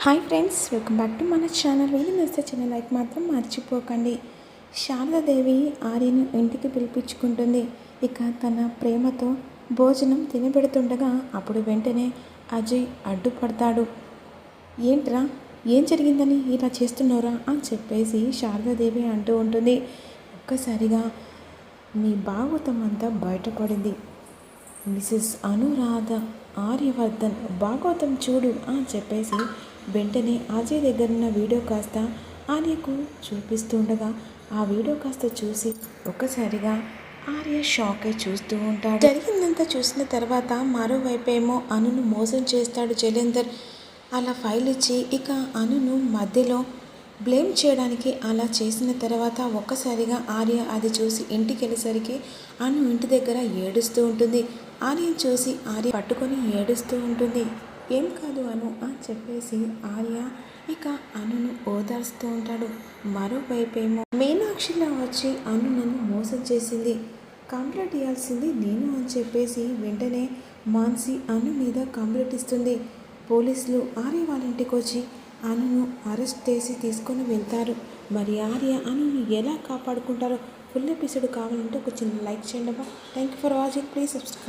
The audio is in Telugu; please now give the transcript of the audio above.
Hi friends, welcome back to మన ఛానల్. వీడియో నచ్చితే చిన్న లైక్ మాత్రం మర్చిపోకండి. శారదాదేవి ఆర్యను ఇంటికి పిలిపించుకుంటుంది. ఇక తన ప్రేమతో భోజనం తినబెడుతుండగా అప్పుడు వెంటనే అజయ్ అడ్డుపడతాడు. ఏంట్రా, ఏం జరిగిందని ఇలా చేస్తున్నారా అని చెప్పేసి శారదాదేవి అంటూ ఉంటుంది. ఒక్కసారిగా మీ భాగవతం అంతా బయటపడింది. మిసెస్ అనురాధ ఆర్యవర్ధన్ భాగవతం చూడు అని చెప్పేసి వెంటనే అజయ్ దగ్గరున్న వీడియో కాస్త ఆర్యకు చూపిస్తుండగా ఆ వీడియో కాస్త చూసి ఒక్కసారిగా ఆర్య షాక్ అయి చూస్తూ ఉంటాడు. జరిగిందంతా చూసిన తర్వాత మరోవైపేమో అనును మోసం చేస్తాడు జలేందర్. అలా ఫైల్ ఇచ్చి ఇక అనును మధ్యలో బ్లేమ్ చేయడానికి అలా చేసిన తర్వాత ఒక్కసారిగా ఆర్య అది చూసి ఇంటికి వెళ్ళేసరికి అను ఇంటి దగ్గర ఏడుస్తూ ఉంటుంది. ఆర్యను చూసి ఆర్య పట్టుకొని ఏడుస్తూ ఉంటుంది. ఏం కాదు అను అని చెప్పేసి ఆర్య ఇక అనును ఓదార్స్తూ ఉంటాడు. మరోవైపేమో మీనాక్షిలా వచ్చి అను నన్ను మోసం చేసింది, కంప్లైంట్ ఇవ్వాల్సింది నేను అని చెప్పేసి వెంటనే మాన్సి అను మీద కంప్లైంట్ ఇస్తుంది. పోలీసులు ఆర్య వాళ్ళ ఇంటికి వచ్చి అనును అరెస్ట్ చేసి తీసుకొని వెళ్తారు. మరి ఆర్య అనును ఎలా కాపాడుకుంటారో ఫుల్ ఎపిసోడ్ కావాలంటే ఒక చిన్న లైక్ చేయండి. Thank you for watching. Please subscribe.